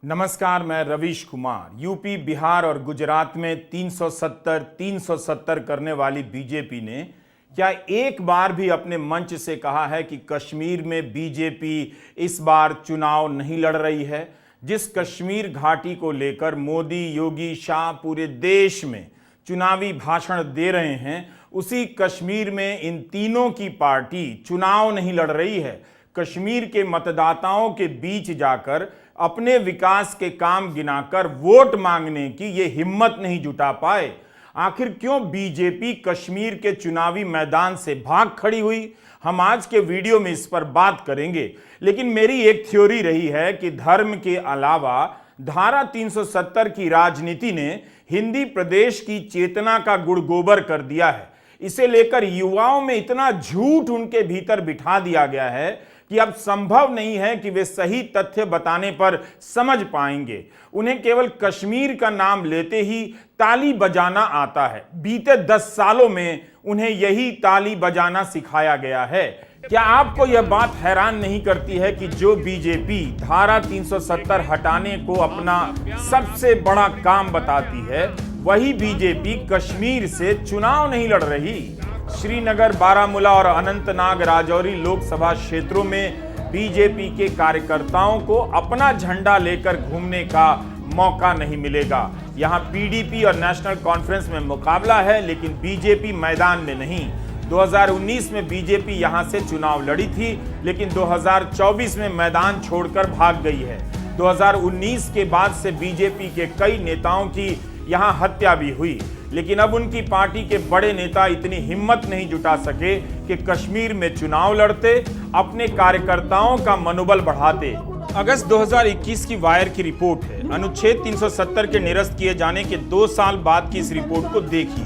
नमस्कार, मैं रवीश कुमार। यूपी, बिहार और गुजरात में 370 करने वाली बीजेपी ने क्या एक बार भी अपने मंच से कहा है कि कश्मीर में बीजेपी इस बार चुनाव नहीं लड़ रही है? जिस कश्मीर घाटी को लेकर मोदी, योगी, शाह पूरे देश में चुनावी भाषण दे रहे हैं, उसी कश्मीर में इन तीनों की पार्टी चुनाव नहीं लड़ रही है। कश्मीर के मतदाताओं के बीच जाकर अपने विकास के काम गिनाकर वोट मांगने की ये हिम्मत नहीं जुटा पाए। आखिर क्यों बीजेपी कश्मीर के चुनावी मैदान से भाग खड़ी हुई? हम आज के वीडियो में इस पर बात करेंगे। लेकिन मेरी एक थ्योरी रही है कि धर्म के अलावा धारा 370 की राजनीति ने हिंदी प्रदेश की चेतना का गुड़ गोबर कर दिया है। इसे लेकर युवाओं में इतना झूठ उनके भीतर बिठा दिया गया है कि अब संभव नहीं है कि वे सही तथ्य बताने पर समझ पाएंगे। उन्हें केवल कश्मीर का नाम लेते ही ताली बजाना आता है। बीते 10 सालों में उन्हें यही ताली बजाना सिखाया गया है। क्या आपको यह बात हैरान नहीं करती है कि जो बीजेपी धारा 370 हटाने को अपना सबसे बड़ा काम बताती है, वही बीजेपी कश्मीर से चुनाव नहीं लड़ रही? श्रीनगर, बारामूला और अनंतनाग राजौरी लोकसभा क्षेत्रों में बीजेपी के कार्यकर्ताओं को अपना झंडा लेकर घूमने का मौका नहीं मिलेगा। यहां पीडीपी और नेशनल कॉन्फ्रेंस में मुकाबला है, लेकिन बीजेपी मैदान में नहीं। 2019 में बीजेपी यहां से चुनाव लड़ी थी, लेकिन 2024 में मैदान छोड़कर भाग गई है। 2019 के बाद से बीजेपी के कई नेताओं की यहां हत्या भी हुई, लेकिन अब उनकी पार्टी के बड़े नेता इतनी हिम्मत नहीं जुटा सके कि कश्मीर में चुनाव लड़ते, अपने कार्यकर्ताओं का मनोबल बढ़ाते। अगस्त 2021 की वायर की रिपोर्ट है। अनुच्छेद 370 के निरस्त किए जाने के 2 साल बाद की इस रिपोर्ट को देखिए।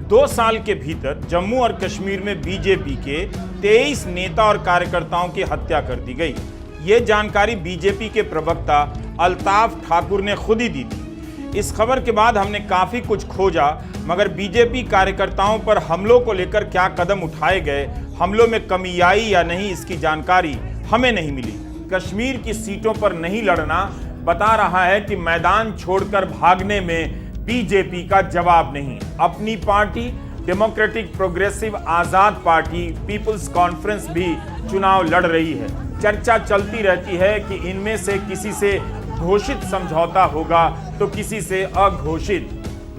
2 साल के भीतर जम्मू और कश्मीर में बीजेपी के 23 नेता और कार्यकर्ताओं की हत्या कर दी गई। ये जानकारी बीजेपी के प्रवक्ता अल्ताफ ठाकुर ने खुद ही दी थी। इस खबर के बाद हमने काफी कुछ खोजा, मगर बीजेपी कार्यकर्ताओं पर हमलों को लेकर क्या कदम उठाए गए, हमलों में कमी आई या नहीं, इसकी जानकारी हमें नहीं मिली। कश्मीर की सीटों पर नहीं लड़ना बता रहा है कि मैदान छोड़कर भागने में बीजेपी का जवाब नहीं। अपनी पार्टी डेमोक्रेटिक प्रोग्रेसिव आजाद पार्टी पीपुल्स कॉन्फ्रेंस भी चुनाव लड़ रही है। चर्चा चलती रहती है कि इनमें से किसी से घोषित समझौता होगा तो किसी से अघोषित।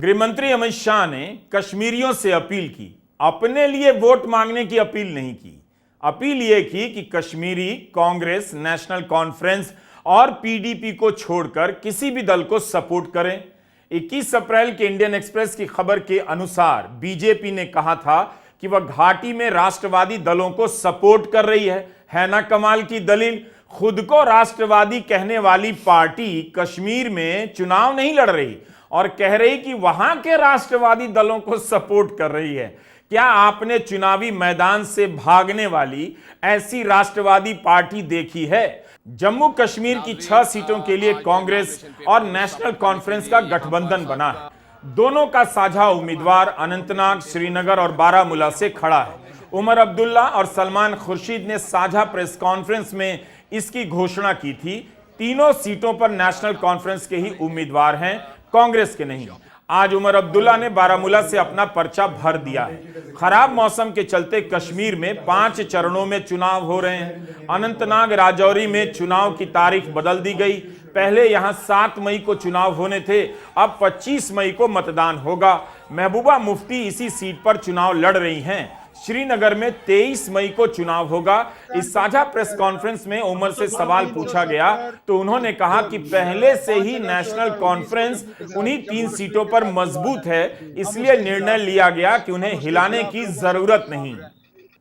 गृहमंत्री अमित शाह ने कश्मीरियों से अपील की, अपने लिए वोट मांगने की अपील नहीं की। अपील यह की कि कश्मीरी कांग्रेस, नेशनल कॉन्फ्रेंस और पीडीपी को छोड़कर किसी भी दल को सपोर्ट करें। 21 अप्रैल के इंडियन एक्सप्रेस की खबर के अनुसार बीजेपी ने कहा था कि वह घाटी में राष्ट्रवादी दलों को सपोर्ट कर रही है ना कमाल की दलील? खुद को राष्ट्रवादी कहने वाली पार्टी कश्मीर में चुनाव नहीं लड़ रही और कह रही कि वहां के राष्ट्रवादी दलों को सपोर्ट कर रही है। क्या आपने चुनावी मैदान से भागने वाली ऐसी राष्ट्रवादी पार्टी देखी है? जम्मू कश्मीर की 6 सीटों के लिए कांग्रेस और नेशनल कॉन्फ्रेंस का गठबंधन बना है। दोनों का साझा उम्मीदवार अनंतनाग, श्रीनगर और बारामूला से खड़ा है। उमर अब्दुल्ला और सलमान खुर्शीद ने साझा प्रेस कॉन्फ्रेंस में इसकी घोषणा की थी। तीनों सीटों पर नेशनल कॉन्फ्रेंस के ही उम्मीदवार हैं, कांग्रेस के नहीं। आज उमर अब्दुल्ला ने बारामूला से अपना पर्चा भर दिया है। खराब मौसम के चलते कश्मीर में 5 चरणों में चुनाव हो रहे हैं। अनंतनाग राजौरी में चुनाव की तारीख बदल दी गई। पहले यहां 7 मई को चुनाव होने थे, अब 25 मई को मतदान होगा। महबूबा मुफ्ती इसी सीट पर चुनाव लड़ रही हैं। श्रीनगर में 23 मई को चुनाव होगा। इस साझा प्रेस कॉन्फ्रेंस में उमर से सवाल पूछा गया तो उन्होंने कहा कि पहले से ही नेशनल कॉन्फ्रेंस उन्हीं 3 सीटों पर मजबूत है, इसलिए निर्णय लिया गया कि उन्हें हिलाने की जरूरत नहीं।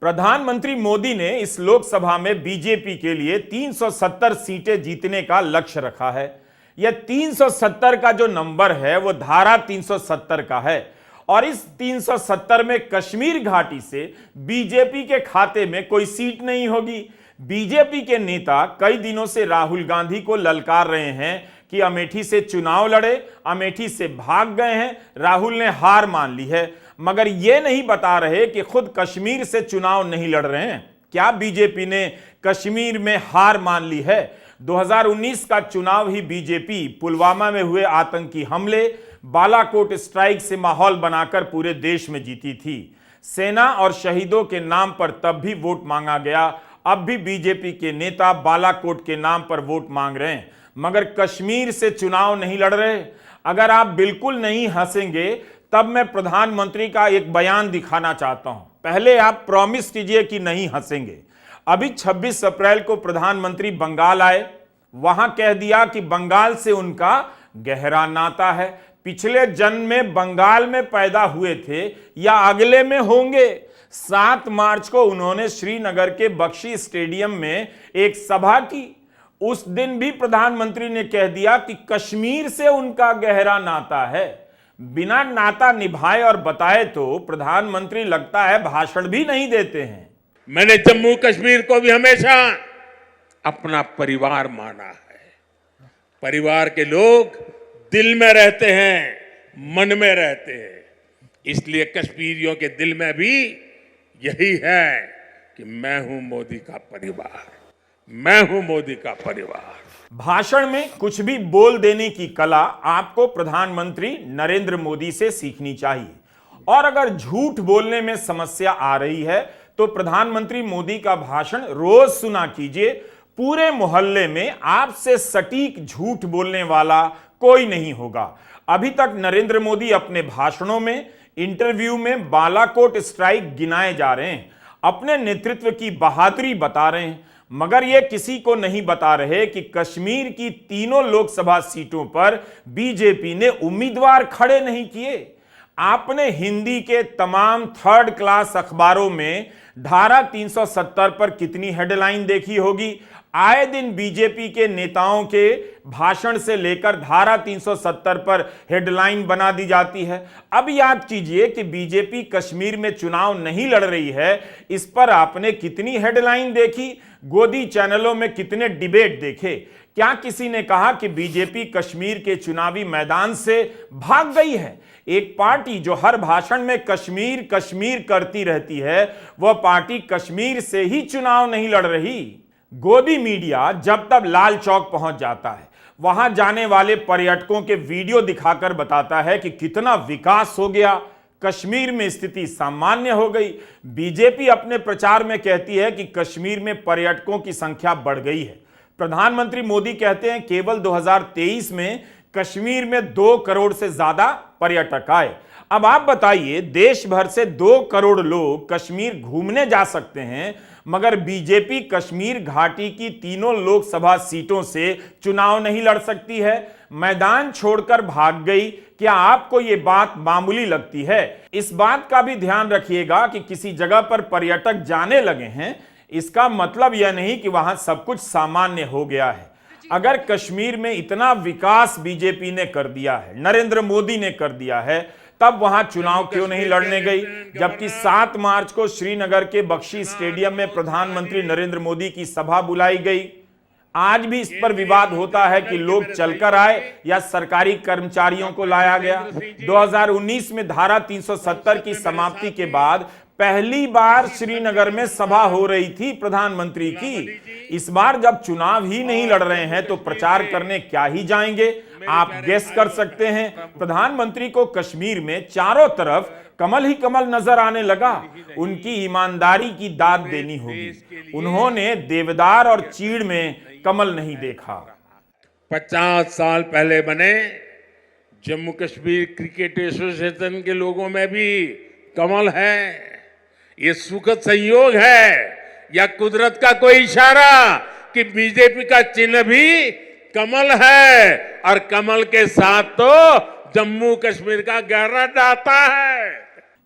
प्रधानमंत्री मोदी ने इस लोकसभा में बीजेपी के लिए 370 सीटें जीतने का लक्ष्य रखा है। यह 370 का जो नंबर है वो धारा 370 का है और इस 370 में कश्मीर घाटी से बीजेपी के खाते में कोई सीट नहीं होगी। बीजेपी के नेता कई दिनों से राहुल गांधी को ललकार रहे हैं कि अमेठी से चुनाव लड़े, अमेठी से भाग गए हैं, राहुल ने हार मान ली है, मगर यह नहीं बता रहे कि खुद कश्मीर से चुनाव नहीं लड़ रहे हैं। क्या बीजेपी ने कश्मीर में हार मान ली है? 2019 का चुनाव ही बीजेपी पुलवामा में हुए आतंकी हमले, बालाकोट स्ट्राइक से माहौल बनाकर पूरे देश में जीती थी। सेना और शहीदों के नाम पर तब भी वोट मांगा गया। अब भी बीजेपी के नेता बालाकोट के नाम पर वोट मांग रहे हैं, मगर कश्मीर से चुनाव नहीं लड़ रहे। अगर आप बिल्कुल नहीं हंसेंगे तब मैं प्रधानमंत्री का एक बयान दिखाना चाहता हूं। पहले आप प्रॉमिस कीजिए कि नहीं हंसेंगे। अभी 26 अप्रैल को प्रधानमंत्री बंगाल आए, वहां कह दिया कि बंगाल से उनका गहरा नाता है। पिछले जन्म में बंगाल में पैदा हुए थे या अगले में होंगे। 7 मार्च को उन्होंने श्रीनगर के बख्शी स्टेडियम में एक सभा की। उस दिन भी प्रधानमंत्री ने कह दिया कि कश्मीर से उनका गहरा नाता है। बिना नाता निभाए और बताए तो प्रधानमंत्री लगता है भाषण भी नहीं देते हैं। मैंने जम्मू कश्मीर को भी हमेशा अपना परिवार माना है। परिवार के लोग दिल में रहते हैं, मन में रहते हैं। इसलिए कश्मीरियों के दिल में भी यही है कि मैं हूं मोदी का परिवार, मैं हूं मोदी का परिवार। भाषण में कुछ भी बोल देने की कला आपको प्रधानमंत्री नरेंद्र मोदी से सीखनी चाहिए। और अगर झूठ बोलने में समस्या आ रही है तो प्रधानमंत्री मोदी का भाषण रोज सुना कीजिए। पूरे मोहल्ले में आपसे सटीक झूठ बोलने वाला कोई नहीं होगा। अभी तक नरेंद्र मोदी अपने भाषणों में, इंटरव्यू में बालाकोट स्ट्राइक गिनाए जा रहे हैं, अपने नेतृत्व की बहादुरी बता रहे हैं, मगर यह किसी को नहीं बता रहे कि कश्मीर की तीनों लोकसभा सीटों पर बीजेपी ने उम्मीदवार खड़े नहीं किए। आपने हिंदी के तमाम 3rd क्लास अखबारों में धारा 370 पर कितनी हेडलाइन देखी होगी। आए दिन बीजेपी के नेताओं के भाषण से लेकर धारा 370 पर हेडलाइन बना दी जाती है। अब याद कीजिए कि बीजेपी कश्मीर में चुनाव नहीं लड़ रही है, इस पर आपने कितनी हेडलाइन देखी, गोदी चैनलों में कितने डिबेट देखे। क्या किसी ने कहा कि बीजेपी कश्मीर के चुनावी मैदान से भाग गई है? एक पार्टी जो हर भाषण में कश्मीर कश्मीर करती रहती है, वह पार्टी कश्मीर से ही चुनाव नहीं लड़ रही। गोदी मीडिया जब तब लाल चौक पहुंच जाता है, वहां जाने वाले पर्यटकों के वीडियो दिखाकर बताता है कि कितना विकास हो गया, कश्मीर में स्थिति सामान्य हो गई। बीजेपी अपने प्रचार में कहती है कि कश्मीर में पर्यटकों की संख्या बढ़ गई है। प्रधानमंत्री मोदी कहते हैं केवल 2023 में कश्मीर में 2 करोड़ से ज्यादा पर्यटक आए। अब आप बताइए, देश भर से 2 करोड़ लोग कश्मीर घूमने जा सकते हैं, मगर बीजेपी कश्मीर घाटी की तीनों लोकसभा सीटों से चुनाव नहीं लड़ सकती है, मैदान छोड़कर भाग गई। क्या आपको यह बात मामूली लगती है? इस बात का भी ध्यान रखिएगा कि किसी जगह पर पर्यटक जाने लगे हैं, इसका मतलब यह नहीं कि वहां सब कुछ सामान्य हो गया है। अगर कश्मीर में इतना विकास बीजेपी ने कर दिया है, नरेंद्र मोदी ने कर दिया है, तब वहां चुनाव क्यों नहीं लड़ने गई? जबकि 7 मार्च को श्रीनगर के बख्शी स्टेडियम में प्रधानमंत्री नरेंद्र मोदी की सभा बुलाई गई। आज भी इस पर विवाद होता है कि लोग चलकर आए या सरकारी कर्मचारियों को लाया गया। 2019 में धारा 370 की समाप्ति के बाद पहली बार श्रीनगर में सभा हो रही थी प्रधानमंत्री की। इस बार जब चुनाव ही नहीं लड़ रहे हैं तो प्रचार करने क्या ही जाएंगे? आप गेस कर सकते हैं। प्रधानमंत्री को कश्मीर में चारों तरफ कमल ही कमल नजर आने लगा। उनकी ईमानदारी की दाद देनी होगी। उन्होंने देवदार और चीड़ में कमल नहीं देखा। 50 साल पहले बने जम्मू कश्मीर क्रिकेट एसोसिएशन के लोगों में भी कमल है। ये सुखद संयोग है या कुदरत का कोई इशारा कि बीजेपी का चिन्ह भी कमल है और कमल के साथ तो जम्मू कश्मीर का गहरा नाता है।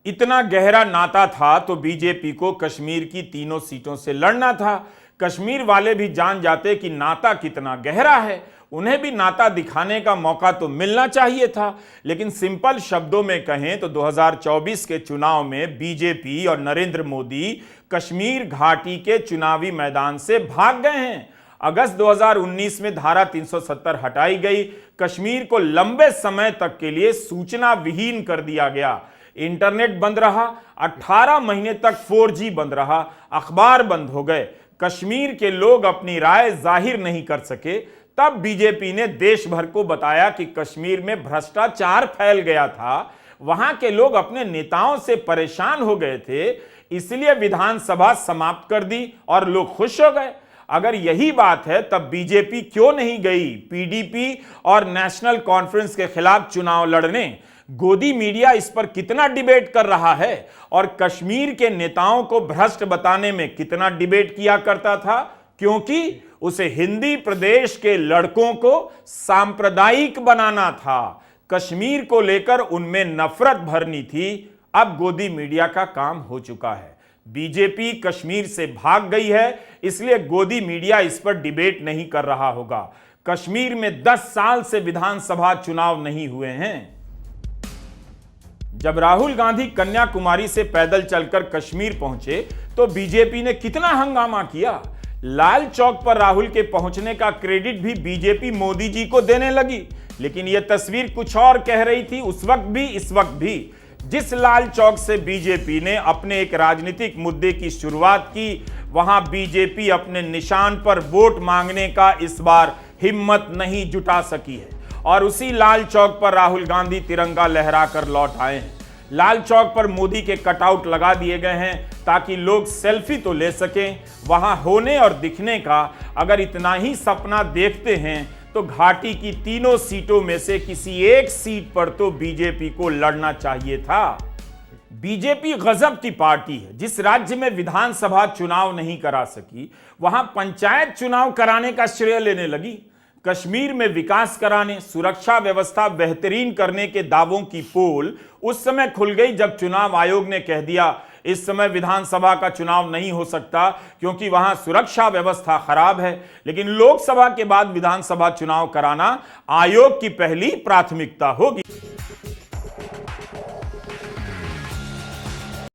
इतना गहरा नाता था तो बीजेपी को कश्मीर की तीनों सीटों से लड़ना था। कश्मीर वाले भी जान जाते कि नाता कितना गहरा है, उन्हें भी नाता दिखाने का मौका तो मिलना चाहिए था। लेकिन सिंपल शब्दों में कहें तो 2024 के चुनाव में बीजेपी और नरेंद्र मोदी कश्मीर घाटी के चुनावी मैदान से भाग गए हैं। अगस्त 2019 में धारा 370 हटाई गई। कश्मीर को लंबे समय तक के लिए सूचना विहीन कर दिया गया। इंटरनेट बंद रहा, 18 महीने तक 4G बंद रहा, अखबार बंद हो गए। कश्मीर के लोग अपनी राय जाहिर नहीं कर सके, तब बीजेपी ने देश भर को बताया कि कश्मीर में भ्रष्टाचार फैल गया था, वहां के लोग अपने नेताओं से परेशान हो गए थे, इसलिए विधानसभा समाप्त कर दी और लोग खुश हो गए। अगर यही बात है तब बीजेपी क्यों नहीं गई पीडीपी और नेशनल कॉन्फ्रेंस के खिलाफ चुनाव लड़ने? गोदी मीडिया इस पर कितना डिबेट कर रहा है और कश्मीर के नेताओं को भ्रष्ट बताने में कितना डिबेट किया करता था, क्योंकि उसे हिंदी प्रदेश के लड़कों को सांप्रदायिक बनाना था, कश्मीर को लेकर उनमें नफरत भरनी थी। अब गोदी मीडिया का काम हो चुका है, बीजेपी कश्मीर से भाग गई है, इसलिए गोदी मीडिया इस पर डिबेट नहीं कर रहा होगा। कश्मीर में 10 साल से विधानसभा चुनाव नहीं हुए हैं। जब राहुल गांधी कन्याकुमारी से पैदल चलकर कश्मीर पहुंचे तो बीजेपी ने कितना हंगामा किया। लाल चौक पर राहुल के पहुंचने का क्रेडिट भी बीजेपी मोदी जी को देने लगी, लेकिन यह तस्वीर कुछ और कह रही थी उस वक्त भी इस वक्त भी। जिस लाल चौक से बीजेपी ने अपने एक राजनीतिक मुद्दे की शुरुआत की, वहां बीजेपी अपने निशान पर वोट मांगने का इस बार हिम्मत नहीं जुटा सकी है और उसी लाल चौक पर राहुल गांधी तिरंगा लहराकर लौट आए हैं। लाल चौक पर मोदी के कटआउट लगा दिए गए हैं ताकि लोग सेल्फी तो ले सकें। वहां होने और दिखने का अगर इतना ही सपना देखते हैं तो घाटी की तीनों सीटों में से किसी एक सीट पर तो बीजेपी को लड़ना चाहिए था। बीजेपी गजब की पार्टी है, जिस राज्य में विधानसभा चुनाव नहीं करा सकी वहां पंचायत चुनाव कराने का श्रेय लेने लगी। कश्मीर में विकास कराने, सुरक्षा व्यवस्था बेहतरीन करने के दावों की पोल उस समय खुल गई जब चुनाव आयोग ने कह दिया इस समय विधानसभा का चुनाव नहीं हो सकता क्योंकि वहां सुरक्षा व्यवस्था खराब है। लेकिन लोकसभा के बाद विधानसभा चुनाव कराना आयोग की पहली प्राथमिकता होगी।